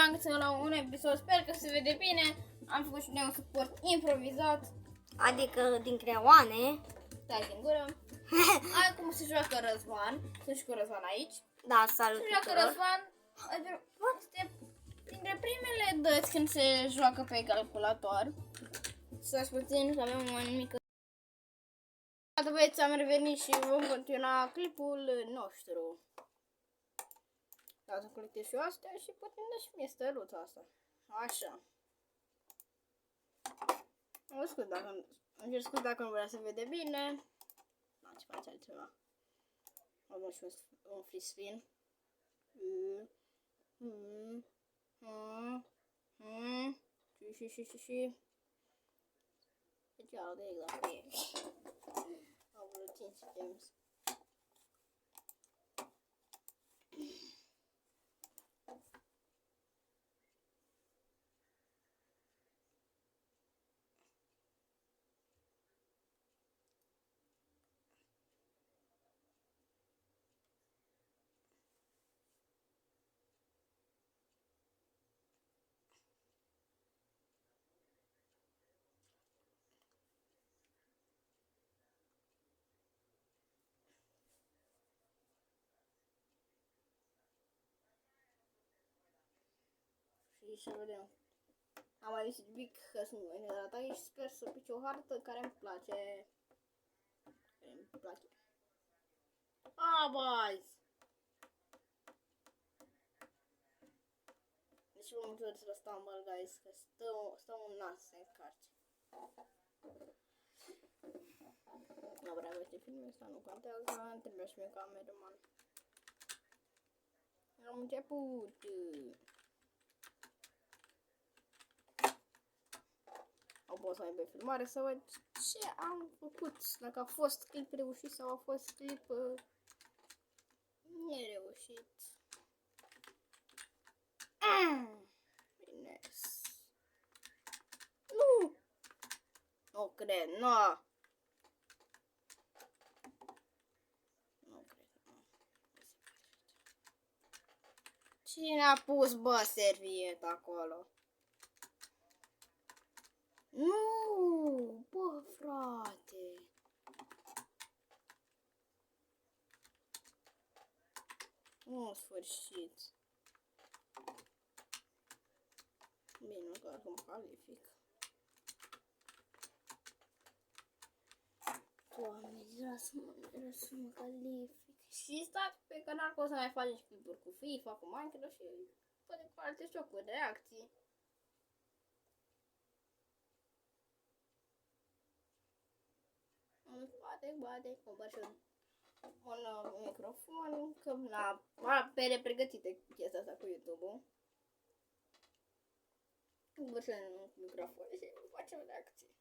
reacție la un episod, sper că se vede bine. Am făcut și un suport improvizat. Adică din creioane. Stai din gură. Acum se joacă Răzvan. Sunt și cu Răzvan aici. Da, salut Se joacă tuturor. Răzvan. Este dintre primele dăți când se joacă pe calculator. Stați puțin să avem o mică... Gata băieți, am revenit și vom continua clipul nostru. Da, să colectez și eu astea și putem da și mie stăluța asta. Așa. Îmi cer scuze dacă nu vrea să vede bine. Nu, ce face altceva. Am și un free spin. Și. Deci iau de exact pe ei. Au vreo 5 games. Și să vedem. Am mai zis Bic că sunt enervat aici. Sper să pice o hartă care îmi place. Boys! Deci vă mulțumesc să stumble, guys, că stau un nas să încarce. Nu vreau să filmul ăsta, nu contează, trebuie și mie cameraman. Am început. Au pot să aibă filmare să văd ce am făcut. Dacă a fost clip reușit sau a fost clip nereușit. Bine. Nu cred, nu. Nu cred, nu. Cine a pus, bă, servieta acolo? Nu, bă, frate. Nu, în sfârșit. Bine, că mă calific. Doamne, vreau să mă calific. Și stați pe canal că o să mai facem și clipuri cu FIFA, cu Minecraft și poate cu alte jocuri de reacții. Poate, cumpăr și un microfon, că am pregătite chestia asta cu YouTube-ul. Cumpăr și un microfon și facem reacții.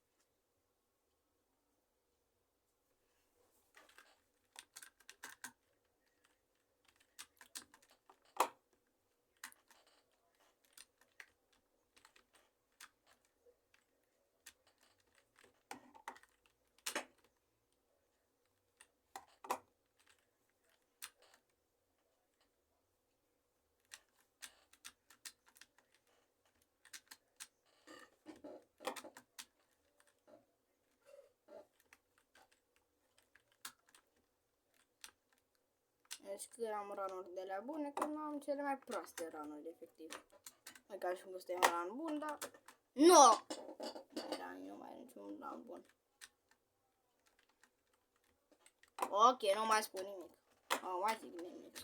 Deci când am ranuri de la bune, când am cele mai proaste ranuri, efectiv. Mai ca și cum este un ran bun, dar... Nu! Nu mai e niciun ran bun. Ok, nu mai spun nimic. Nu mai zic nimic.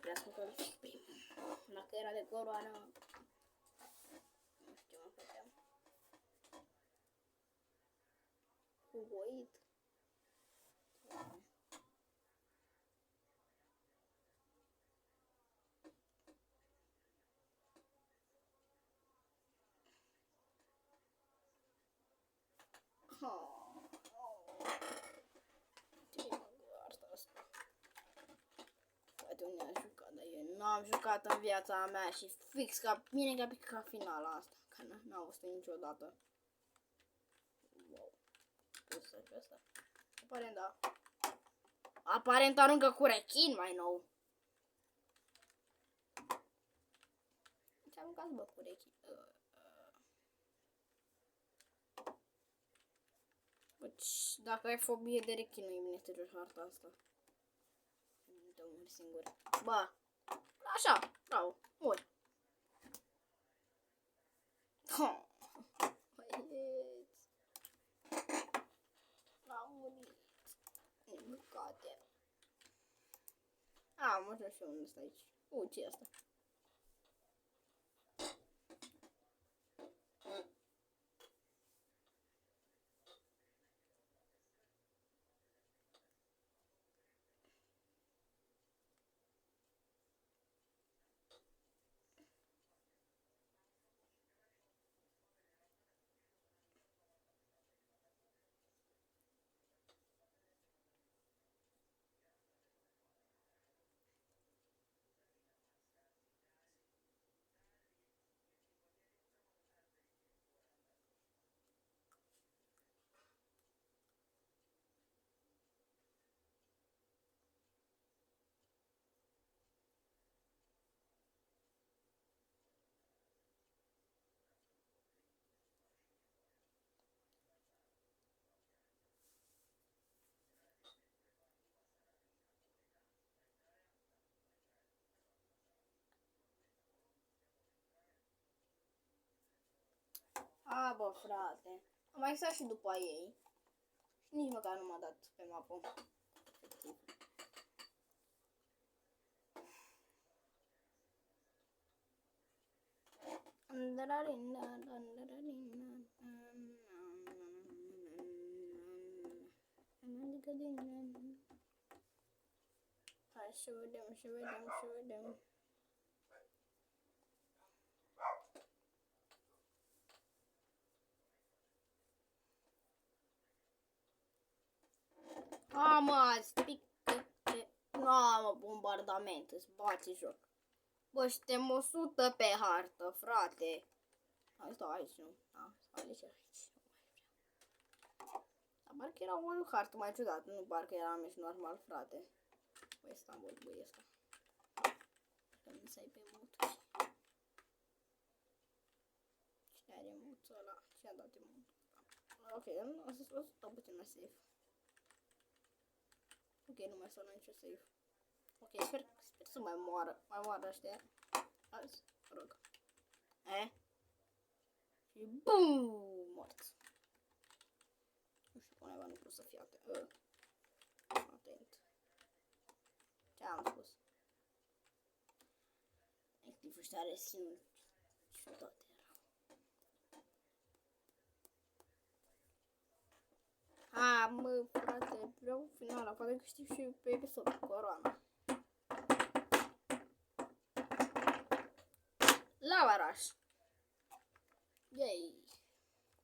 Vreau să fac dacă era de coroană... Nu știu ce mă făceam. Cu voit. Poate unde am jucat, dar eu nu am jucat în viața mea și fix ca mine ca picat finala asta, că n-am văzut niciodată. Wow. Pus pe asta. Aparent da. Aparent aruncă cu rechin mai nou. aruncați, bă, cu urechii. Deci, dacă ai fobie de rechi, nu e bine să te joci harta asta. Te omori singur. Bă, așa, bravo, mori. Băieți. Am murit. Din păcate. Am ajuns și unde stai aici. Ce e asta? A, bă, frate. Am mai stat și după ei. Și nici măcar nu m-a dat pe mapă. Hai să vedem. Mă, azi pică. Mă, bombardament, îți bați joc. Bă, suntem 100 pe hartă, frate. Hai, stau aici, nu? Stau aici. Dar parcă era o hartă mai ciudată, nu parcă era meci normal, frate. Băi, Istanbul, băi, ăsta. Că nu să-i pe mut. Cine are mutul ăla? Ce-a dat de mut? Ok, o să stau puțin mai safe. Ok, nu mai sună nicio safe. Ok, sper să mai moară ăștia. Azi, rog. Și BUM! Morți. Nu știu, undeva nu pot să fie atent. Ce am spus? Efectiv, ăștia are skin-uri ciudate. Mă, frate, vreau finala, poate câștig și pe episodul Coroana. Lava Rush. Yay.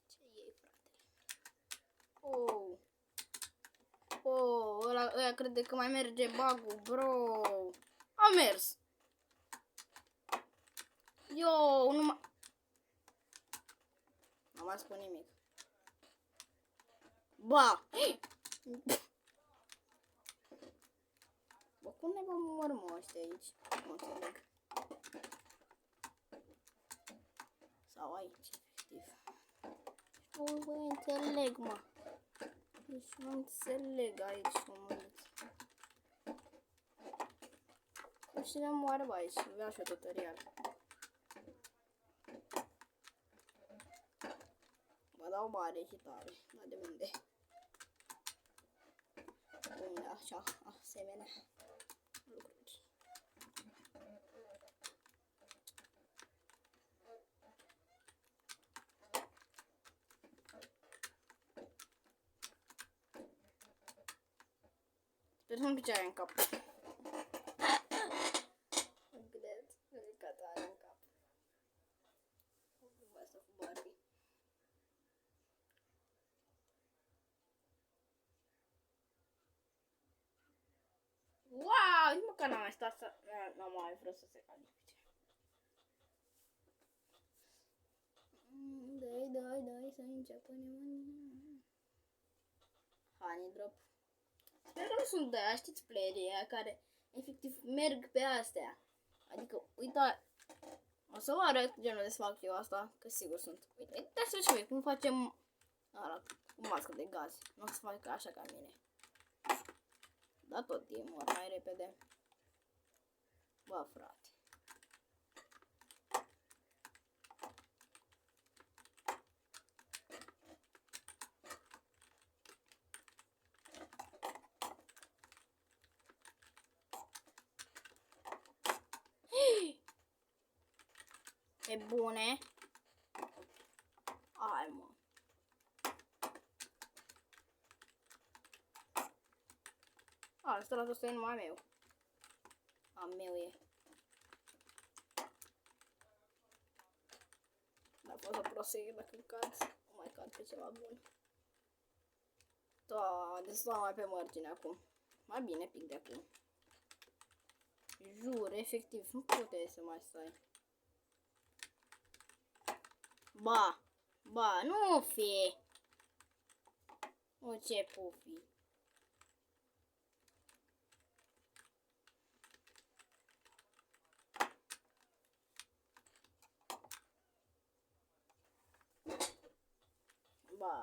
Ce e, frate? Ăla crede că mai merge bug-ul, bro. A mers. Yo, nu mai spun nimic. Ba! Bă, cum ne vom urmă ăștia aici? Nu înțeleg. Sau aici, efectiv. Nu înțeleg, mă. Deci nu înțeleg aici, omăluț. Nu știu, ne moară, bă, aici. Vreau și o tutorial. Mă dau mare și tare. Dar de unde? Unde așa, asemenea lucruri. Sper să nu picioare în cap. Cred, că tare în cap. Nu mai să cu Barbie. Wow, nici măcar n-am mai stat să... N-am mai vrut să se califice. Dai, să înceapă Honey Drop. Sper că nu sunt de aia, știți, playerii aia care efectiv merg pe astea. Adică, uita, O să vă arăt genul de să fac eu asta, că sigur sunt. Uite, uitați-vă și voi cum facem cu mască de gaz. Nu o să fac așa ca mine. Da, tot timpul, mai repede. Bă, frate. E bune. Hai, mă. Asta la totul e numai meu. A meu e. Dar pot să prosegui dacă cad. Nu mai cad pe ceva bun. Da, deci stau mai pe margine acum. Mai bine pic de acum. Jur, efectiv, nu puteai să mai stai. Ba, nu fi. O, ce pufi. Ba,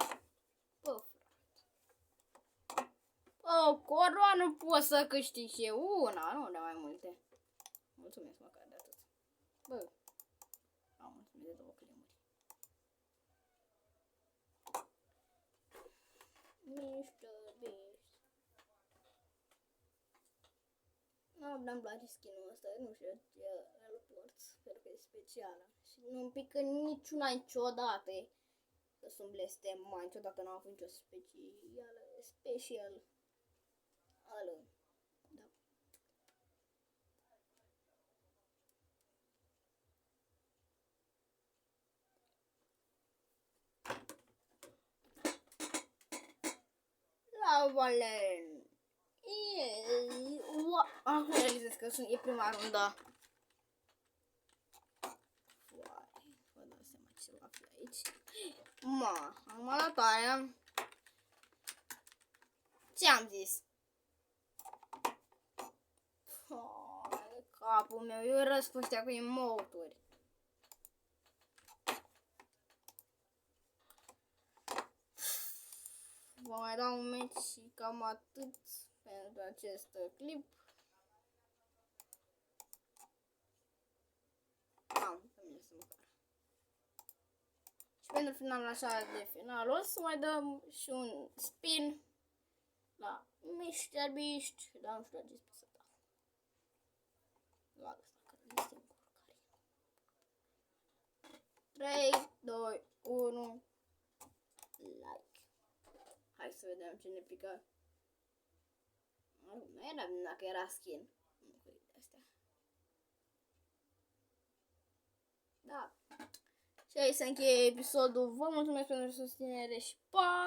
bă, frate. O coroană pot să câștig și eu una, nu de mai multe. Mulțumesc măcar de atât. Bă, am mulțumit de 2 clemuri. Mr. Beast. Nu-mi place skin-ul ăsta, nu știu, îl port, sper că e specială. Și nu-mi pică niciuna niciodată. Că sunt blestemat, niciodată n-am avut nicio special. Ală. Da. La Valen. Acum realizez că e prima rundă. Vă dați seama ce va fi aici. Am dat aia. Ce am zis? Capul meu, eu răspustea cu emoturi. Vă mai dau un meci și cam atât pentru acest clip. Pe mine să măcar. Și pentru finalul așa de final o să mai dăm și un spin la Mr. Beast. Dar nu știu la ce spun să dau. La ăsta, că este încurcare. 3, 2, 1, like. Hai să vedem ce ne pică. Nu era bine dacă era skin. Nu cu astea. Da. Și aici se încheie episodul. Vă mulțumesc pentru susținere și pa!